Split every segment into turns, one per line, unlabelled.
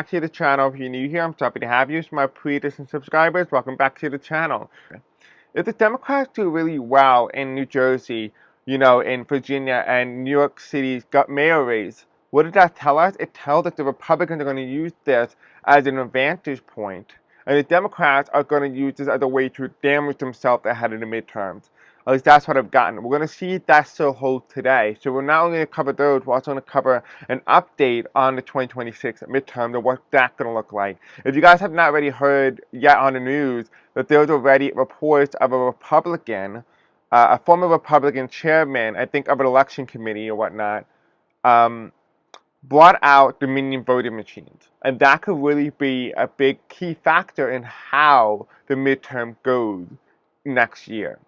Back to the channel. If you're new here, I'm so happy to have you. So my pre-edition subscribers, welcome back to the channel. If the Democrats do really well in New Jersey, in Virginia and New York City's got mayor race, what did that tell us? It tells us the Republicans are going to use this as an advantage point, and the Democrats are going to use this as a way to damage themselves ahead of the midterms. At least that's what I've gotten. We're going to see if that still holds today. So we're not only going to cover those, we're also going to cover an update on the 2026 midterm and what that's going to look like. If you guys have not already heard yet on the news that there's already reports of a Republican, a former Republican chairman, I think of an election committee or whatnot, um, brought out Dominion voting machines. And that could really be a big key factor in how the midterm goes next year.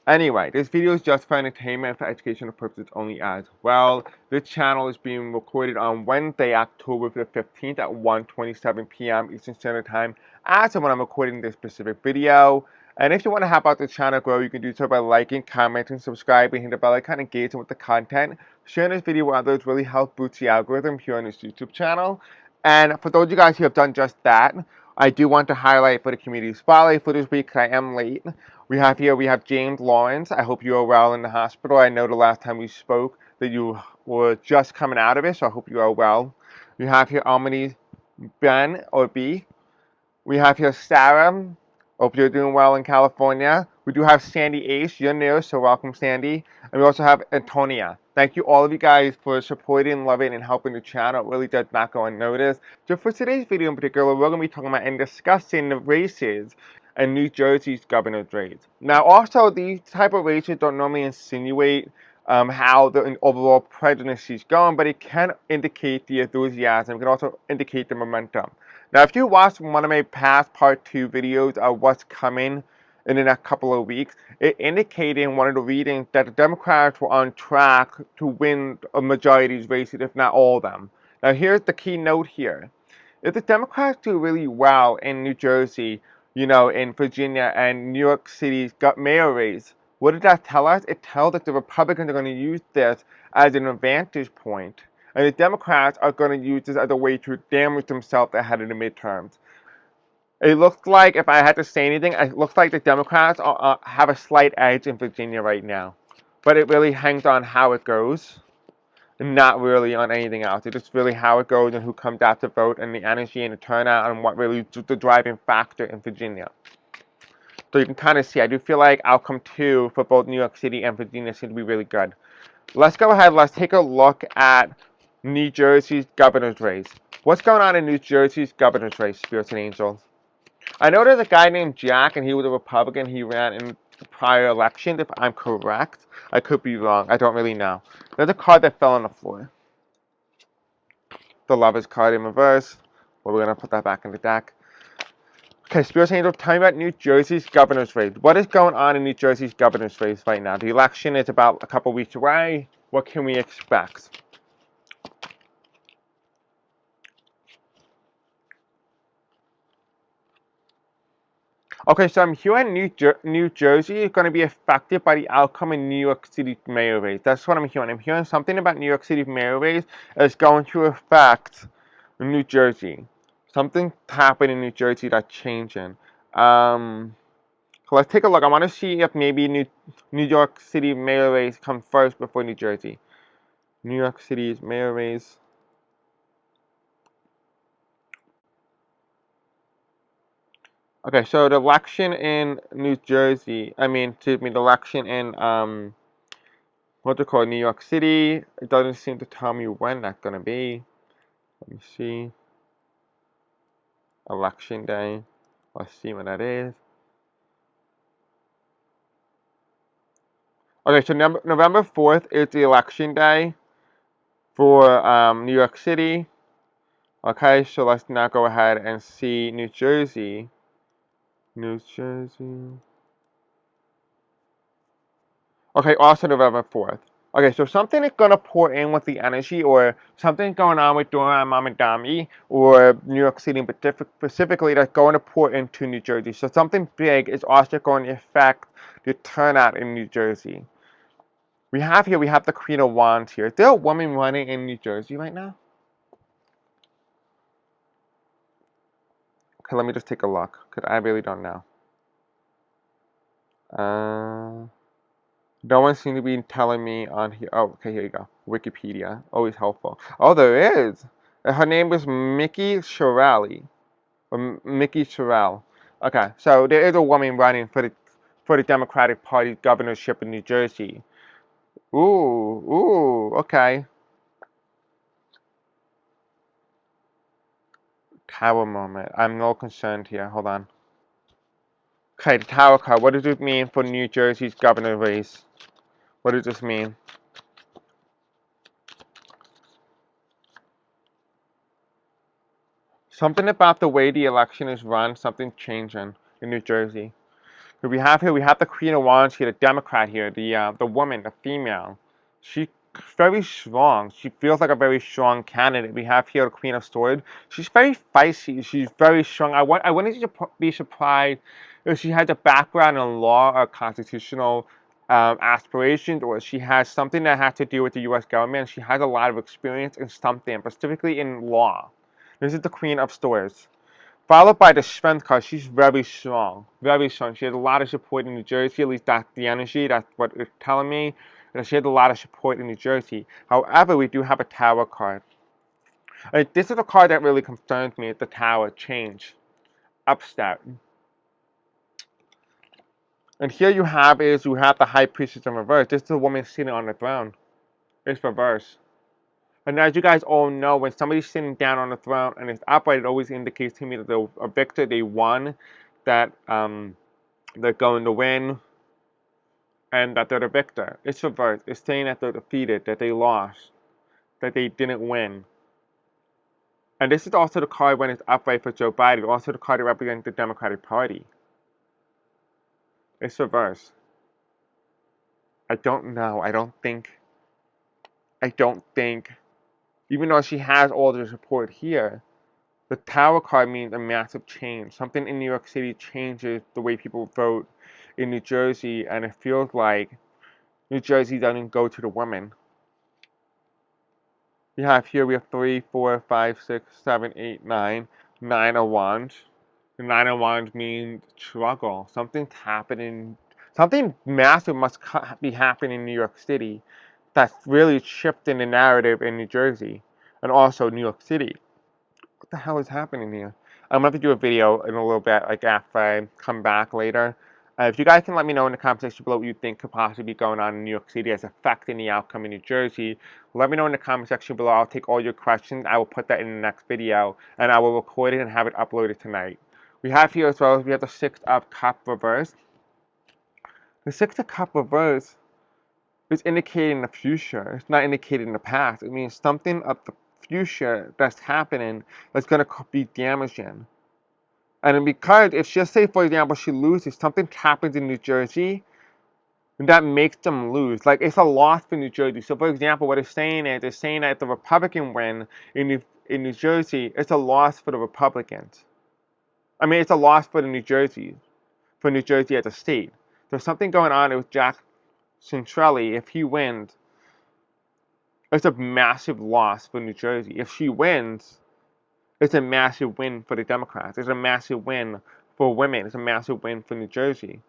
Anyway, this video is just for entertainment and for educational purposes only as well. This channel is being recorded on Wednesday, October the 15th at 1:27 p.m. Eastern Standard Time as of when I'm recording this specific video. And if you want to help out the channel grow, you can do so by liking, commenting, subscribing, hitting the bell icon, engaging with the content. Sharing this video with others really helps boost the algorithm here on this YouTube channel. And for those of you guys who have done just that, I do want to highlight for the community spotlight for this week, because I am late. We have James Lawrence. I hope you are well in the hospital. I know the last time we spoke that you were just coming out of it, so I hope you are well. We have here Almany Ben or B. We have here Sarah. Hope you're doing well in California. We do have Sandy Ace. You're new, so welcome, Sandy. And we also have Antonia. Thank you, all of you guys, for supporting, loving, and helping the channel. It really does not go unnoticed. So for today's video in particular, we're going to be talking about and discussing the races in New Jersey's governor's race. Now, also, these type of races don't normally insinuate how the overall presidency is going, but it can indicate the enthusiasm. It can also indicate the momentum. Now, if you watched one of my past part 2 videos of what's coming in the next couple of weeks, it indicated in one of the readings that the Democrats were on track to win a majority of these races, if not all of them. Now, here's the key note here. If the Democrats do really well in New Jersey, in Virginia and New York City's got mayor race, what did that tell us? It tells us the Republicans are going to use this as an advantage point, and the Democrats are going to use this as a way to damage themselves ahead of the midterms. It looks like, if I had to say anything, it looks like the Democrats have a slight edge in Virginia right now. But it really hangs on how it goes, and not really on anything else. It's just really how it goes and who comes out to vote and the energy and the turnout and what really is the driving factor in Virginia. So you can kind of see, I do feel like outcome 2 for both New York City and Virginia seems to be really good. Let's go ahead, let's take a look at New Jersey's governor's race. What's going on in New Jersey's governor's race, Spirits and Angels? I know there's a guy named Jack, and he was a Republican. He ran in the prior election, if I'm correct. I could be wrong. I don't really know. There's a card that fell on the floor. The Lover's card in reverse. Well, we're going to put that back in the deck. Okay, Spirit Angel, tell me about New Jersey's governor's race. What is going on in New Jersey's governor's race right now? The election is about a couple weeks away. What can we expect? Okay, so I'm hearing New Jersey is going to be affected by the outcome in New York City mayor race. That's what I'm hearing. I'm hearing something about New York City mayor race is going to affect New Jersey. Something happened in New Jersey that's changing. So let's take a look. I want to see if maybe New York City mayor race comes first before New Jersey. New York City's mayor race. Okay, so the election in New Jersey, the election in, what's it called, New York City, it doesn't seem to tell me when that's going to be. Let me see. Election day. Let's see when that is. Okay, so November 4th is the election day for New York City. Okay, so let's now go ahead and see New Jersey. New Jersey. Okay, also November 4th. Okay, so something is going to pour in with the energy, or something's going on with Durham, Mammadami, or New York City specifically that's going to pour into New Jersey. So something big is also going to affect the turnout in New Jersey. We have the Queen of Wands here. Is there a woman running in New Jersey right now? Okay, let me just take a look, because I really don't know. No one seems to be telling me on here. Oh, okay, here you go. Wikipedia, always helpful. Oh, there is. Her name is Mickey Shirelli, or Mickey Sherrill. Okay, so there is a woman running for the Democratic Party governorship in New Jersey. Okay. Tower moment. I'm no concerned here. Hold on. Okay, the Tower card. What does it mean for New Jersey's governor race? What does this mean? Something about the way the election is run, something changing in New Jersey. We have the Queen of Wands here, the Democrat here, the woman, the female. She's very strong. She feels like a very strong candidate. We have here the Queen of Swords. She's very feisty. She's very strong. I wouldn't be surprised if she has a background in law or constitutional aspirations, or she has something that has to do with the U.S. government. She has a lot of experience in something, specifically in law. This is the Queen of Swords. Followed by the strength card. She's very strong. Very strong. She has a lot of support in New Jersey. At least that's the energy. That's what it's telling me. And she has a lot of support in New Jersey. However, we do have a tower card. This is a card that really concerns me. It's the tower. Change. Upstart. And here you have the high priestess in reverse. This is a woman sitting on the throne. It's reverse. And as you guys all know, when somebody's sitting down on the throne and it's upright, it always indicates to me that they're a victor. They won. That they're going to win, and that they're the victor. It's reversed. It's saying that they're defeated, that they lost, that they didn't win. And this is also the card when it's upright for Joe Biden, also the card that represents the Democratic Party. It's reversed. I don't know. I don't think, even though she has all the support here, the Tower card means a massive change. Something in New York City changes the way people vote in New Jersey, and it feels like New Jersey doesn't go to the women. We have 3, 4, 5, 6, 7, 8, 9. 9 of Wands. The 9 of Wands means struggle. Something's happening. Something massive must be happening in New York City that's really shifting the narrative in New Jersey and also New York City. What the hell is happening here? I'm going to have to do a video in a little bit, like after I come back later. If you guys can let me know in the comment section below what you think could possibly be going on in New York City as affecting the outcome in New Jersey, let me know in the comment section below. I'll take all your questions. I will put that in the next video, and I will record it and have it uploaded tonight. We have here as well, we have the Six of Cups reversed. The Six of Cups reversed is indicating the future. It's not indicating the past. It means something of the future that's happening that's going to be damaging. And because if just say, for example, she loses, something happens in New Jersey that makes them lose. Like, it's a loss for New Jersey. So, for example, what it's saying is, it's saying that if the Republican win in New Jersey, it's a loss for the Republicans. I mean, it's a loss for New Jersey as a state. There's something going on with Jack Centrelli. If he wins, it's a massive loss for New Jersey. If she wins, it's a massive win for the Democrats. It's a massive win for women. It's a massive win for New Jersey.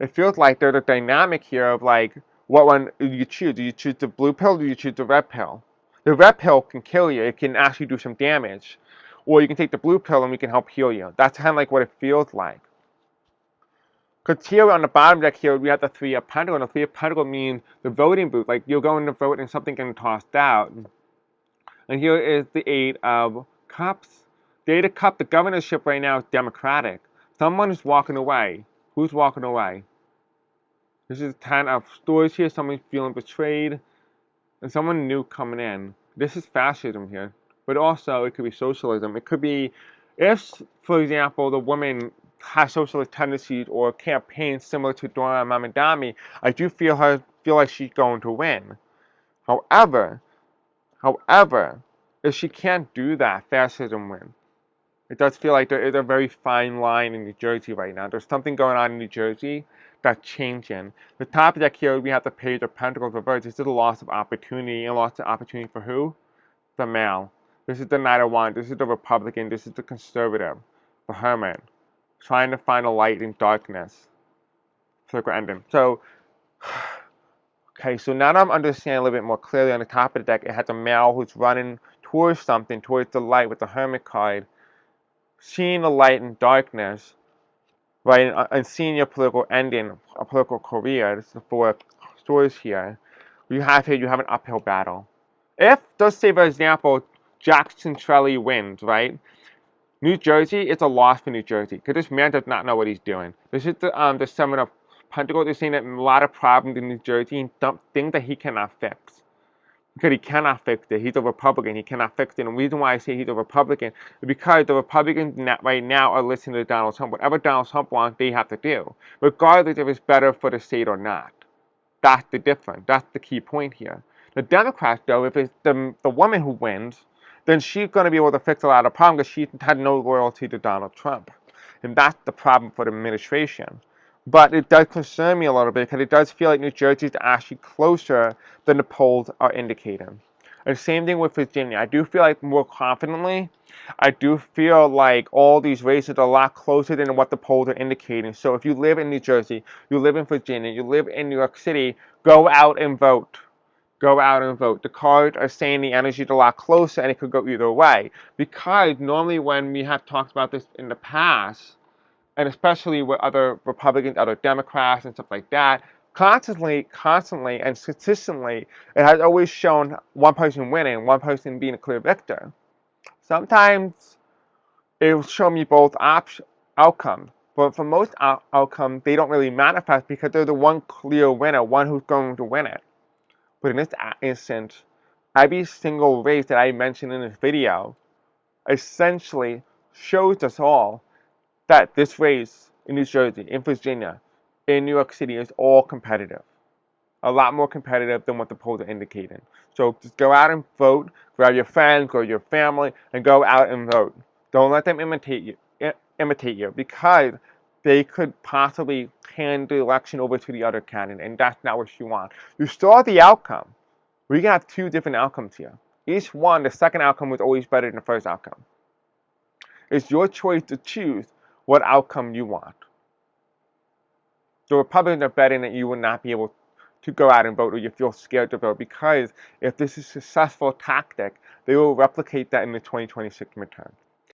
It feels like there's a dynamic here of like, what one do you choose? Do you choose the blue pill or do you choose the red pill? The red pill can kill you. It can actually do some damage. Or you can take the blue pill and we can help heal you. That's kind of like what it feels like. Because here on the bottom deck here, we have the Three of Pentacles. And the Three of Pentacles means the voting booth. Like, you're going to vote and something getting tossed out. And here is the Eight of Cups. The Eight of Cups, the governorship right now is Democratic. Someone is walking away. Who's walking away? This is 10 of Swords here. Someone's feeling betrayed. And someone new coming in. This is fascism here. But also, it could be socialism. It could be, if, for example, the woman has socialist tendencies or campaigns similar to Dora Mamadami, I do feel like she's going to win. However, if she can't do that, fascism wins. It does feel like there is a very fine line in New Jersey right now. There's something going on in New Jersey that's changing. The top deck here, we have the Page of Pentacles reversed. This is a loss of opportunity. And loss of opportunity for who? The male. This is the Knight of Wands. This is the Republican. This is the conservative. the hermit, trying to find a light in darkness. Political ending. So, okay, so now that I'm understanding a little bit more clearly on the top of the deck, it has a male who's running towards something, towards the light with the hermit card, seeing the light in darkness, right, and seeing your political ending, a political career. This is the four stories here. You have here, you have an uphill battle. If, let's say, for example, Jackson Trelly wins, right? New Jersey, it's a loss for New Jersey because this man does not know what he's doing. This is the Seven of Pentacles. They're saying that a lot of problems in New Jersey and things that he cannot fix. Because he cannot fix it. He's a Republican. He cannot fix it. And the reason why I say he's a Republican is because the Republicans right now are listening to Donald Trump. Whatever Donald Trump wants, they have to do, regardless if it's better for the state or not. That's the difference. That's the key point here. The Democrats, though, if it's the woman who wins, then she's going to be able to fix a lot of problems because she had no loyalty to Donald Trump. And that's the problem for the administration. But it does concern me a little bit because it does feel like New Jersey is actually closer than the polls are indicating. And same thing with Virginia. I do feel like more confidently, I do feel like all these races are a lot closer than what the polls are indicating. So if you live in New Jersey, you live in Virginia, you live in New York City, go out and vote. Go out and vote. The cards are saying the energy is a lot closer and it could go either way. Because normally when we have talked about this in the past, and especially with other Republicans, other Democrats, and stuff like that, constantly, and consistently, it has always shown one person winning, one person being a clear victor. Sometimes it will show me both outcomes, but for most outcomes, they don't really manifest because they're the one clear winner, one who's going to win it. But in this instance, every single race that I mentioned in this video essentially shows us all that this race in New Jersey, in Virginia, in New York City is all competitive. A lot more competitive than what the polls are indicating. So just go out and vote, grab your friends, grab your family, and go out and vote. Don't let them imitate you because they could possibly hand the election over to the other candidate, and that's not what you want. You saw the outcome. We can have two different outcomes here. Each one, the second outcome was always better than the first outcome. It's your choice to choose what outcome you want. The Republicans are betting that you will not be able to go out and vote or you feel scared to vote because if this is a successful tactic, they will replicate that in the 2026 midterm.